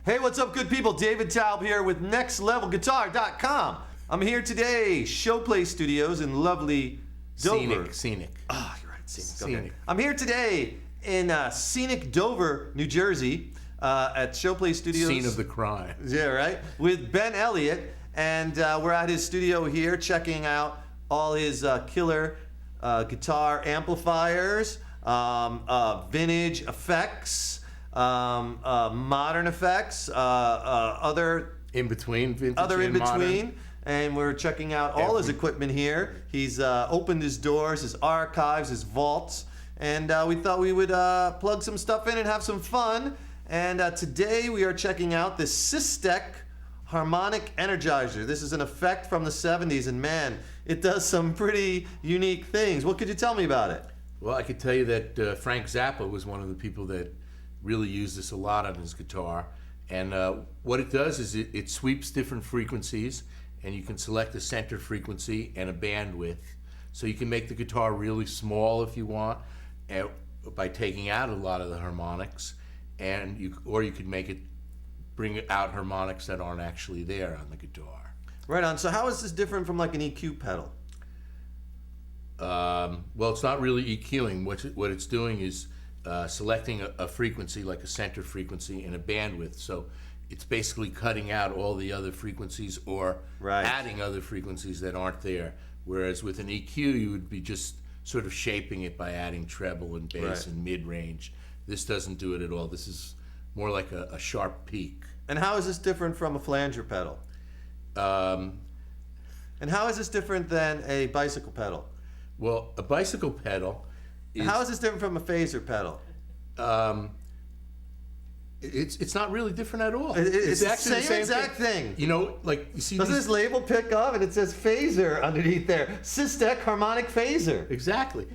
Hey, what's up, good people? David Taub here with NextLevelGuitar.com. I'm here today, Showplay Studios in lovely Dover. Scenic. Oh, you're right, scenic. Okay. I'm here today in scenic Dover, New Jersey, at Showplay Studios. Scene of the crime. Yeah, right. With Ben Elliott, and we're at his studio here, checking out all his killer guitar amplifiers, vintage effects. Modern effects, other in between, vintage other in and between, modern. And we're checking out all his equipment here. He's opened his doors, his archives, his vaults, and we thought we would plug some stuff in and have some fun. And today we are checking out the Systech Harmonic Energizer. This is an effect from the 70s, and man, it does some pretty unique things. What could you tell me about it? Well, I could tell you that Frank Zappa was one of the people that really used this a lot on his guitar. And what it does is it sweeps different frequencies, and you can select a center frequency and a bandwidth. So you can make the guitar really small if you want, by taking out a lot of the harmonics, and you could make it bring out harmonics that aren't actually there on the guitar. Right on. So how is this different from like an EQ pedal? Well, it's not really EQing. What it's doing is selecting a frequency, like a center frequency, and a bandwidth. So it's basically cutting out all the other frequencies or adding other frequencies that aren't there. Whereas with an EQ, you would be just sort of shaping it by adding treble and bass and mid-range. This doesn't do it at all. This is more like a sharp peak. And how is this different from a flanger pedal? And how is this different than a bicycle pedal? Well, a bicycle pedal is... How is this different from a phaser pedal? It's not really different at all. It's actually the same exact thing. You know, like you see. Doesn't this label pick up and it says phaser underneath there? Systech Harmonic Phaser. Exactly.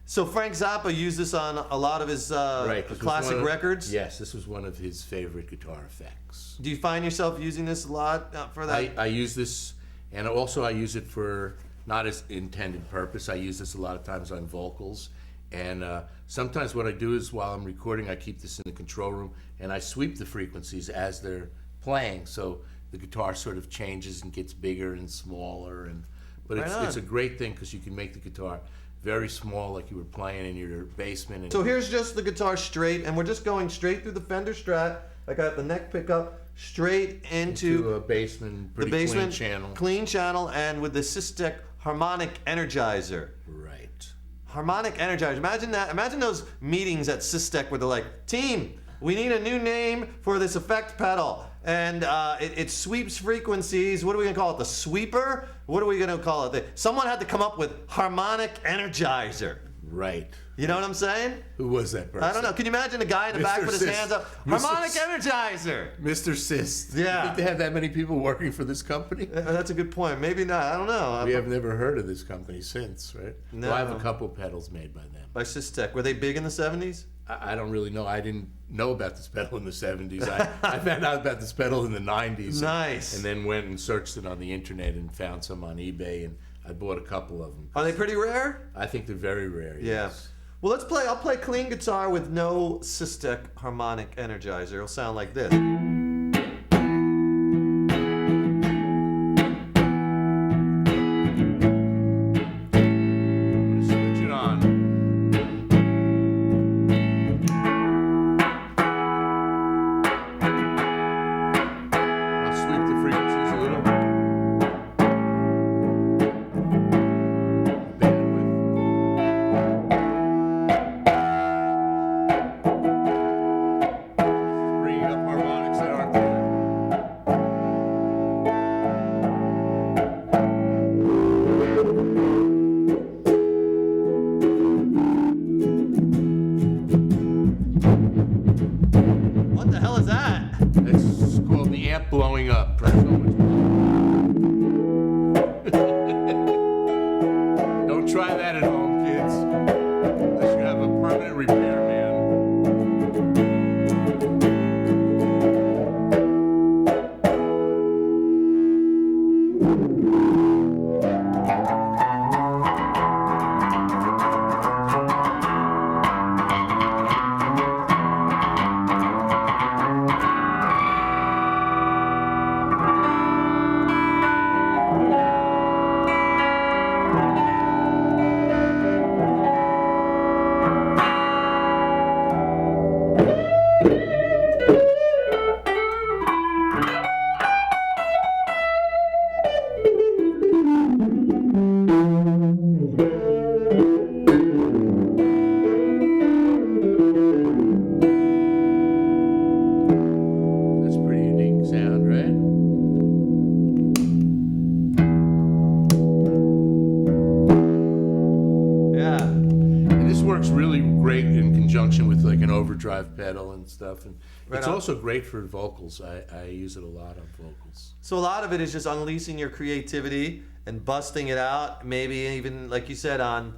So Frank Zappa used this on a lot of his classic records? Yes, this was one of his favorite guitar effects. Do you find yourself using this a lot for that? I use this, and also I use it for not as intended purpose. I use this a lot of times on vocals. And sometimes what I do is while I'm recording, I keep this in the control room and I sweep the frequencies as they're playing. So the guitar sort of changes and gets bigger and smaller. But it's a great thing because you can make the guitar very small, like you were playing in your basement. So here's just the guitar straight, and we're just going straight through the Fender Strat. I got the neck pickup straight into a basement, clean channel, and with the Systech Harmonic Energizer. Right. Harmonic Energizer. Imagine that. Imagine those meetings at Systech where they're like, team, we need a new name for this effect pedal. And it sweeps frequencies. What are we going to call it? The sweeper? What are we going to call it? Someone had to come up with Harmonic Energizer. Right. You know what I'm saying? Who was that person? I don't know. Can you imagine a guy in the back with his hands up? Harmonic Energizer. Mr. Sis. Yeah. You think they have that many people working for this company? That's a good point. Maybe not. I don't know. We have never heard of this company since, right? No. Well, I have a couple pedals made by them. By Systech. Were they big in the 70s? I don't really know. I didn't know about this pedal in the 70s. I found out about this pedal in the 90s. Nice. And then went and searched it on the internet and found some on eBay, and I bought a couple of them. Are they pretty rare? I think they're very rare, yeah. Yes. Well, let's play. I'll play clean guitar with no Systech Harmonic Energizer. It'll sound like this. What the hell is that? It's called the amp blowing up. Don't try that at home, kids. Unless you have a permanent repairman. overdrive pedal and stuff. And it's also great for vocals. I use it a lot on vocals. So a lot of it is just unleashing your creativity and busting it out, maybe even, like you said, on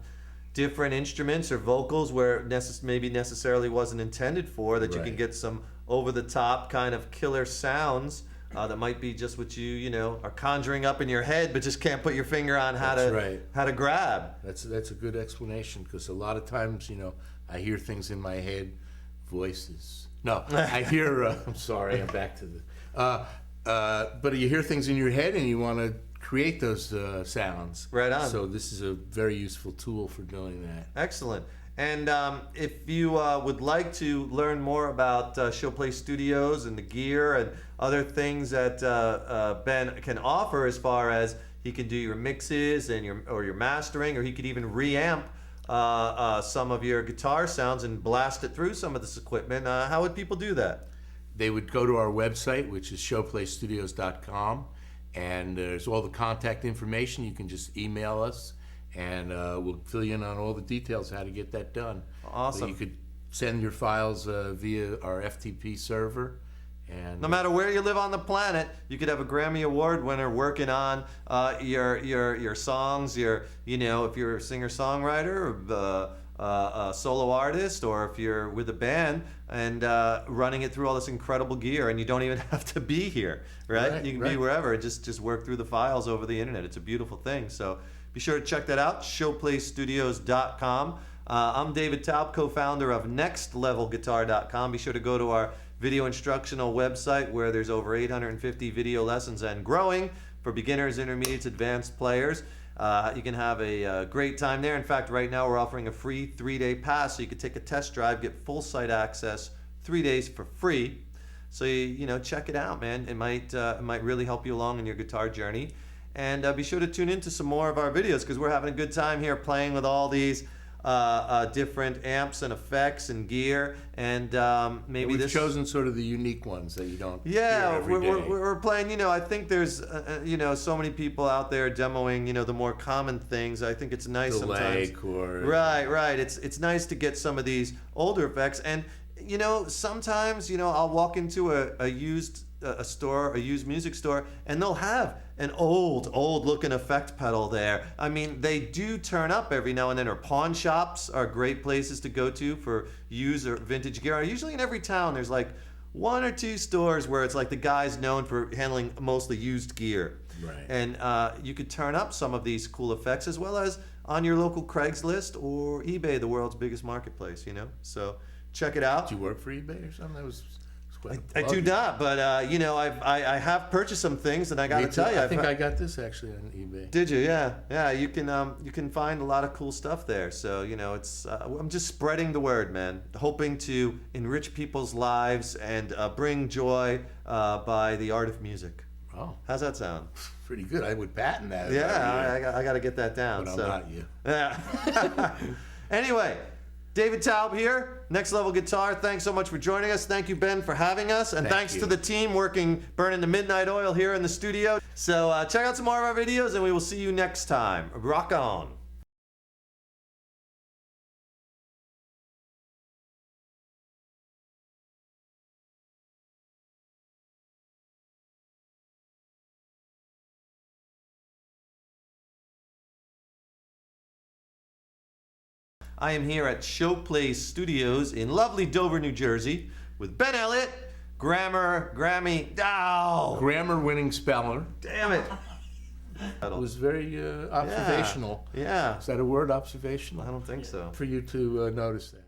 different instruments or vocals where maybe necessarily wasn't intended for, that you can get some over-the-top kind of killer sounds that might be just what you know, are conjuring up in your head, but just can't put your finger on how to grab. That's a good explanation, because a lot of times, you know, I hear things in my head, voices. No, I hear. I'm sorry, I'm back to the. But you hear things in your head, and you want to create those sounds. Right on. So this is a very useful tool for doing that. Excellent. And if you would like to learn more about Showplay Studios and the gear and other things that Ben can offer, as far as he can do your mixes and your mastering, or he could even reamp some of your guitar sounds and blast it through some of this equipment, how would people do that? They would go to our website, which is showplaystudios.com, and there's all the contact information. You can just email us, and we'll fill you in on all the details how to get that done. Awesome. So you could send your files via our FTP server. And no matter where you live on the planet, you could have a Grammy Award winner working on your songs. You know, if you're a singer-songwriter, a solo artist, or if you're with a band and running it through all this incredible gear, and you don't even have to be here, right? You can be wherever and just work through the files over the internet. It's a beautiful thing. So be sure to check that out, showplaystudios.com. I'm David Taub, co-founder of nextlevelguitar.com. Be sure to go to our video instructional website, where there's over 850 video lessons and growing for beginners, intermediates, advanced players. You can have a great time there. In fact, right now we're offering a free 3-day pass, so you can take a test drive, get full site access, 3 days for free. So you know, check it out, man. It might really help you along in your guitar journey. And be sure to tune in to some more of our videos, because we're having a good time here playing with all these different amps and effects and gear, and maybe we've chosen sort of the unique ones that you don't hear every day. We're playing, you know, I think there's you know, so many people out there demoing, you know, the more common things. I think it's nice sometimes. Right. It's nice to get some of these older effects, and you know, sometimes, you know, I'll walk into a used store, a used music store, and they'll have an old looking effect pedal there. I mean, they do turn up every now and then, or pawn shops are great places to go to for used or vintage gear. Usually in every town there's like 1 or 2 stores where it's like the guy's known for handling mostly used gear. Right. And you could turn up some of these cool effects, as well as on your local Craigslist or eBay, the world's biggest marketplace, you know? So check it out. Do you work for eBay or something? That was I do not, but you know, I have purchased some things, and I got to tell you, I think I got this actually on eBay. Did you? Yeah. You can find a lot of cool stuff there. So you know, it's I'm just spreading the word, man. Hoping to enrich people's lives and bring joy by the art of music. Oh, how's that sound? Pretty good. I would patent that. Yeah, I got to get that down. But I'm not you. Yeah. Anyway. David Taub here, Next Level Guitar. Thanks so much for joining us. Thank you, Ben, for having us. And thanks to the team burning the midnight oil here in the studio. So check out some more of our videos, and we will see you next time. Rock on. I am here at Showplay Studios in lovely Dover, New Jersey, with Ben Elliott, Grammy Grammar-winning speller. Damn it. It was very observational. Yeah. Is that a word, observational? I don't think so. For you to notice that.